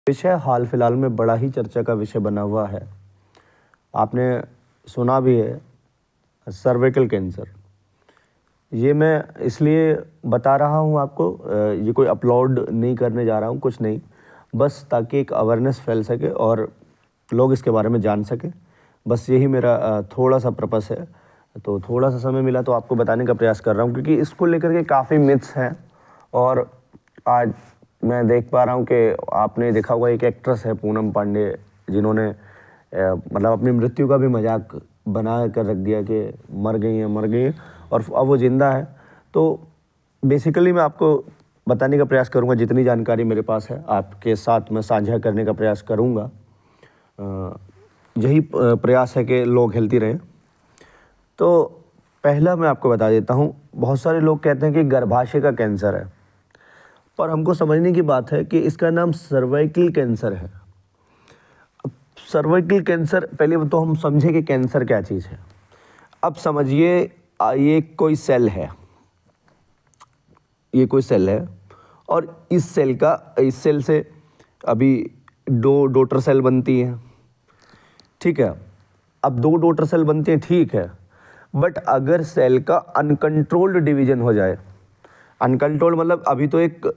विषय हाल फिलहाल में बड़ा ही चर्चा का विषय बना हुआ है। आपने सुना भी है, सर्वाइकल कैंसर। ये मैं इसलिए बता रहा हूँ आपको, ये कोई अपलोड नहीं करने जा रहा हूँ, कुछ नहीं, बस ताकि एक अवेयरनेस फैल सके और लोग इसके बारे में जान सकें। बस यही मेरा थोड़ा सा पर्पस है। तो थोड़ा सा समय मिला तो आपको बताने का प्रयास कर रहा हूँ, क्योंकि इसको लेकर के काफ़ी मिथ्स हैं। और आज मैं देख पा रहा हूँ कि आपने देखा होगा, एक एक्ट्रेस है पूनम पांडे, जिन्होंने मतलब अपनी मृत्यु का भी मजाक बना कर रख दिया कि मर गई हैं और अब वो ज़िंदा है। तो बेसिकली मैं आपको बताने का प्रयास करूँगा, जितनी जानकारी मेरे पास है आपके साथ मैं साझा करने का प्रयास करूँगा। यही प्रयास है कि लोग हेल्थी रहें। तो पहला मैं आपको बता देता हूँ, बहुत सारे लोग कहते हैं कि गर्भाशय का कैंसर है, पर हमको समझने की बात है कि इसका नाम सर्वाइकल कैंसर है। अब सर्वाइकल कैंसर, पहले तो हम समझे कि कैंसर क्या चीज़ है। अब समझिए, ये कोई सेल है, ये कोई सेल है और इस सेल से अभी दो डॉटर सेल बनती हैं, ठीक है। अब दो डॉटर सेल बनती हैं, ठीक है, बट अगर सेल का अनकंट्रोल्ड डिवीजन हो जाए, अनकंट्रोल्ड मतलब अभी तो एक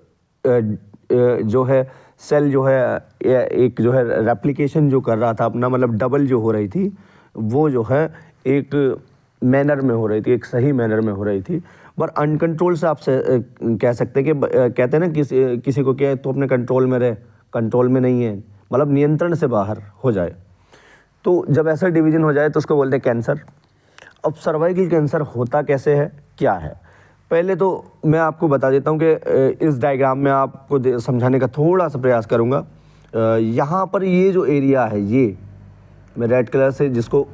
जो है सेल जो है एक जो है रेप्लिकेशन जो कर रहा था अपना, मतलब डबल जो हो रही थी, वो जो है एक मैनर में हो रही थी, एक सही मैनर में हो रही थी। पर अनकंट्रोल से आप कह सकते हैं कि कहते हैं ना, किसी को क्या तो अपने कंट्रोल में रहे, कंट्रोल में नहीं है, मतलब नियंत्रण से बाहर हो जाए। तो जब ऐसा डिवीजन हो जाए तो उसको बोलते हैं कैंसर। अब सर्वाइकल कैंसर होता कैसे है, क्या है, पहले तो मैं आपको बता देता हूँ कि इस डायग्राम में आपको समझाने का थोड़ा सा प्रयास करूँगा। यहाँ पर ये जो एरिया है, ये मैं रेड कलर से जिसको,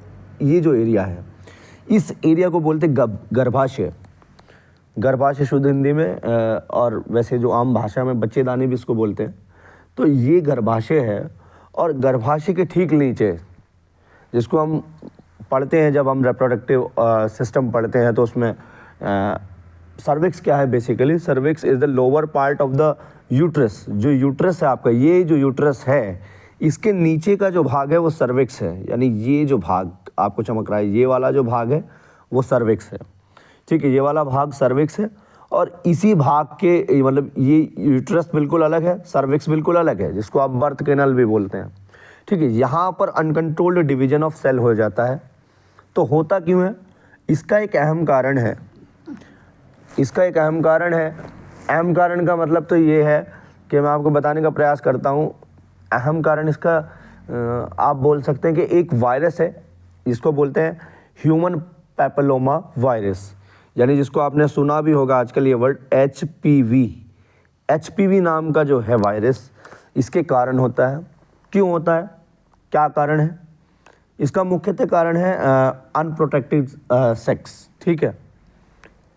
ये जो एरिया है, इस एरिया को बोलते गर्भाशय। गर्भाशय शुद्ध हिंदी में, और वैसे जो आम भाषा में बच्चेदानी भी इसको बोलते हैं। तो ये गर्भाशय है, और गर्भाशय के ठीक नीचे, जिसको हम पढ़ते हैं जब हम रिप्रोडक्टिव सिस्टम पढ़ते हैं, तो उसमें सर्विक्स क्या है। Basically cervix is the lower part of the uterus. जो यूट्रस है आपका, ये जो यूट्रस है, इसके नीचे का जो भाग है वो सर्विक्स है। यानी ये जो भाग आपको चमक रहा है, ये वाला जो भाग है वो सर्विक्स है, ठीक है। ये वाला भाग सर्विक्स है, और इसी भाग के मतलब ये यूट्रस बिल्कुल अलग है, सर्विक्स बिल्कुल अलग है, जिसको आप बर्थ कैनल भी बोलते हैं, ठीक है। यहाँ पर अनकंट्रोल्ड डिवीजन ऑफ सेल हो जाता है। तो होता क्यों है, इसका एक अहम कारण है, इसका एक अहम कारण है। अहम कारण का मतलब तो ये है कि मैं आपको बताने का प्रयास करता हूँ। अहम कारण इसका आप बोल सकते हैं कि एक वायरस है, जिसको बोलते हैं ह्यूमन पैपिलोमा वायरस, यानी जिसको आपने सुना भी होगा आजकल ये वर्ड HPV। HPV नाम का जो है वायरस, इसके कारण होता है। क्यों होता है, क्या कारण है, इसका मुख्यतः कारण है अनप्रोटेक्टेड सेक्स, ठीक है,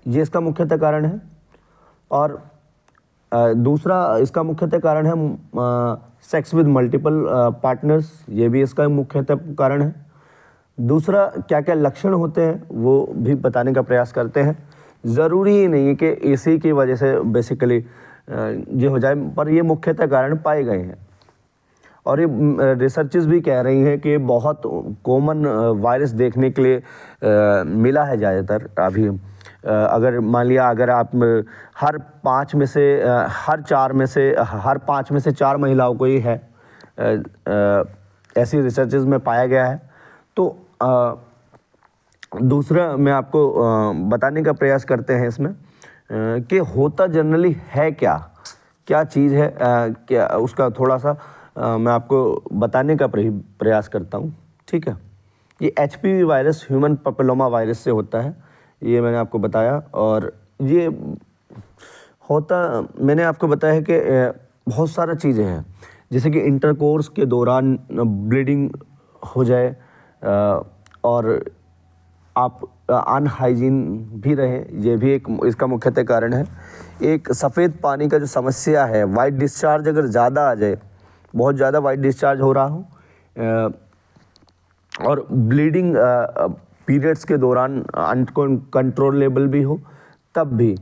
ये इसका मुख्यतः कारण है। और दूसरा इसका मुख्यतः कारण है सेक्स विद मल्टीपल पार्टनर्स, ये भी इसका मुख्यतः कारण है। दूसरा क्या क्या लक्षण होते हैं वो भी बताने का प्रयास करते हैं। ज़रूरी ही नहीं है कि इसी की वजह से बेसिकली ये हो जाए, पर ये मुख्यतः कारण पाए गए हैं। और ये रिसर्चेस भी कह रही हैं कि बहुत कॉमन वायरस देखने के लिए मिला है ज़्यादातर अभी। अगर मान लिया, अगर आप हर 5 में से 4 महिलाओं को ही है, ऐसी रिसर्चेस में पाया गया है। तो दूसरा मैं आपको बताने का प्रयास करते हैं इसमें कि होता जनरली है क्या चीज़ है, क्या उसका थोड़ा सा मैं आपको बताने का प्रयास करता हूँ, ठीक है। ये HPV virus human papilloma virus से होता है, ये मैंने आपको बताया। और ये होता, मैंने आपको बताया है कि बहुत सारा चीज़ें हैं, जैसे कि इंटरकोर्स के दौरान ब्लीडिंग हो जाए, और आप अनहाइजीन भी रहें, ये भी एक इसका मुख्यतः कारण है। एक सफ़ेद पानी का जो समस्या है, वाइट डिस्चार्ज अगर ज़्यादा आ जाए, बहुत ज़्यादा वाइट डिस्चार्ज हो रहा हो, और ब्लीडिंग पीरियड्स के दौरान अनकंट्रोलेबल भी हो, तब भी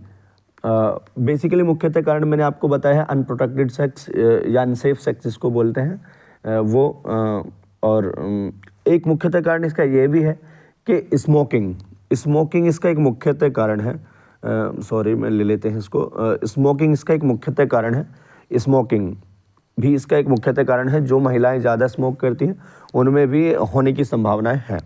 बेसिकली मुख्यतः कारण मैंने आपको बताया है अनप्रोटेक्टेड सेक्स या अनसेफ सेक्स जिसको बोलते हैं, वो और एक मुख्यतः कारण इसका ये भी है कि स्मोकिंग इसका एक मुख्यतः कारण है। सॉरी, मैं ले लेते हैं इसको। स्मोकिंग इसका एक मुख्यतः कारण है। स्मोकिंग भी इसका एक मुख्यतः कारण है। जो महिलाएं ज़्यादा स्मोक करती हैं उनमें भी होने की संभावनाएं हैं।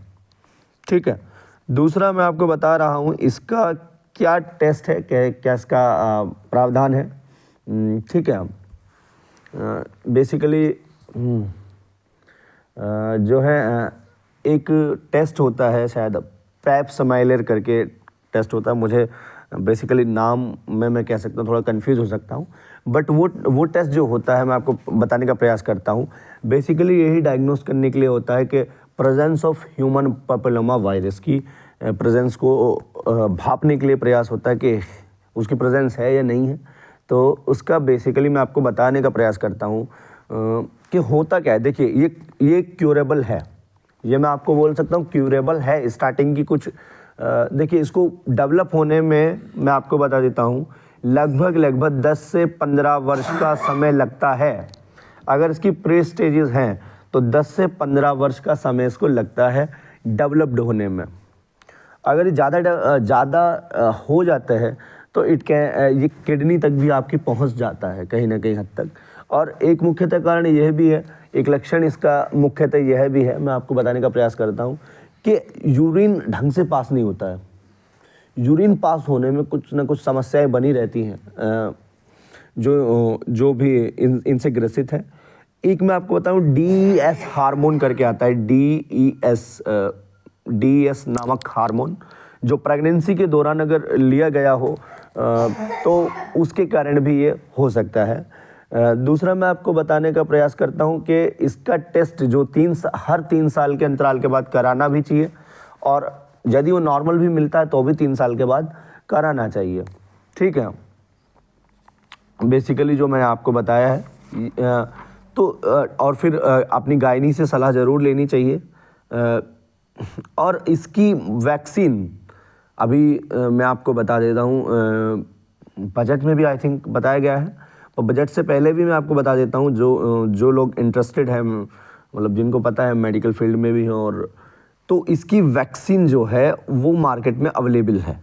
ठीक है, दूसरा मैं आपको बता रहा हूँ इसका क्या टेस्ट है, क्या इसका प्रावधान है। ठीक है, बेसिकली जो है एक टेस्ट होता है, शायद पैप स्माइलर करके टेस्ट होता है। मुझे बेसिकली नाम में मैं कह सकता हूँ थोड़ा कंफ्यूज हो सकता हूँ, बट वो टेस्ट जो होता है मैं आपको बताने का प्रयास करता हूँ। बेसिकली यही डायग्नोस करने के लिए होता है कि presence of human papilloma virus की प्रेजेंस को भांपने के लिए प्रयास होता है कि उसकी प्रेजेंस है या नहीं है। तो उसका बेसिकली मैं आपको बताने का प्रयास करता हूँ कि होता क्या है। देखिए, ये क्यूरेबल है, ये मैं आपको बोल सकता हूँ क्यूरेबल है। स्टार्टिंग की कुछ देखिए, इसको डेवलप होने में मैं आपको बता देता हूँ लगभग 10 से 15 वर्ष का समय लगता है। अगर इसकी प्री स्टेजेस हैं तो 10 से 15 वर्ष का समय इसको लगता है डेवलप्ड होने में। अगर ज़्यादा हो जाता है तो ये किडनी तक भी आपकी पहुंच जाता है कहीं ना कहीं हद तक। और एक मुख्यतः कारण यह भी है, एक लक्षण इसका मुख्यतः यह भी है, मैं आपको बताने का प्रयास करता हूं कि यूरिन ढंग से पास नहीं होता है। यूरिन पास होने में कुछ ना कुछ समस्याएं बनी रहती हैं जो भी इनसे ग्रसित है। एक मैं आपको बताऊं DES हार्मोन करके आता है, DES नामक हार्मोन, जो प्रेगनेंसी के दौरान अगर लिया गया हो तो उसके कारण भी ये हो सकता है। दूसरा मैं आपको बताने का प्रयास करता हूं कि इसका टेस्ट जो हर 3 साल के अंतराल के बाद कराना भी चाहिए, और यदि वो नॉर्मल भी मिलता है तो भी 3 साल के बाद कराना चाहिए। ठीक है, बेसिकली जो मैंने आपको बताया है तो और फिर अपनी गायनी से सलाह ज़रूर लेनी चाहिए। और इसकी वैक्सीन अभी मैं आपको बता देता हूँ, बजट में भी आई थिंक बताया गया है, और बजट से पहले भी मैं आपको बता देता हूँ जो लोग इंटरेस्टेड हैं, मतलब जिनको पता है मेडिकल फील्ड में भी हैं, और तो इसकी वैक्सीन जो है वो मार्केट में अवेलेबल है।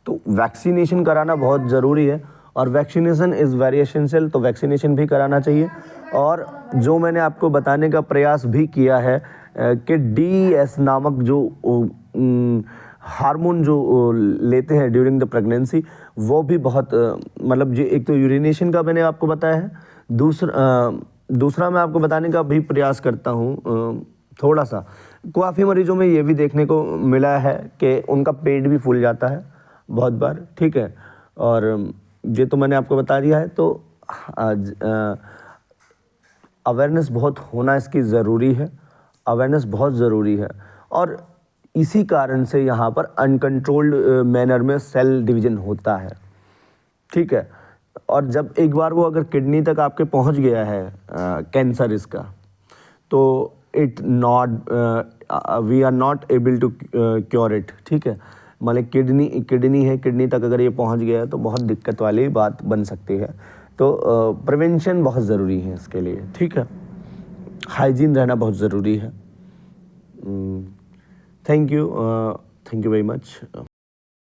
तो वैक्सीनेशन कराना बहुत ज़रूरी है, और वैक्सीनेशन इज़ वेरी एसेंशियल, तो वैक्सीनेशन भी कराना चाहिए। और जो मैंने आपको बताने का प्रयास भी किया है कि DES नामक जो हार्मोन जो लेते हैं ड्यूरिंग द प्रेगनेंसी, वो भी बहुत मतलब ये एक तो यूरिनेशन का मैंने आपको बताया है, दूसरा मैं आपको बताने का भी प्रयास करता हूँ थोड़ा सा। काफ़ी मरीजों में ये भी देखने को मिला है कि उनका पेट भी फूल जाता है बहुत बार। ठीक है, और ये तो मैंने आपको बता दिया है। तो अवेयरनेस बहुत होना इसकी ज़रूरी है, अवेयरनेस बहुत ज़रूरी है। और इसी कारण से यहाँ पर अनकंट्रोल्ड मैनर में सेल डिवीज़न होता है। ठीक है, और जब एक बार वो अगर किडनी तक आपके पहुँच गया है कैंसर इसका, तो we are not able to cure it. ठीक है, मतलब किडनी तक अगर ये पहुंच गया है तो बहुत दिक्कत वाली बात बन सकती है। तो प्रिवेंशन बहुत ज़रूरी है इसके लिए। ठीक है, हाइजीन रहना बहुत ज़रूरी है। Thank you very much.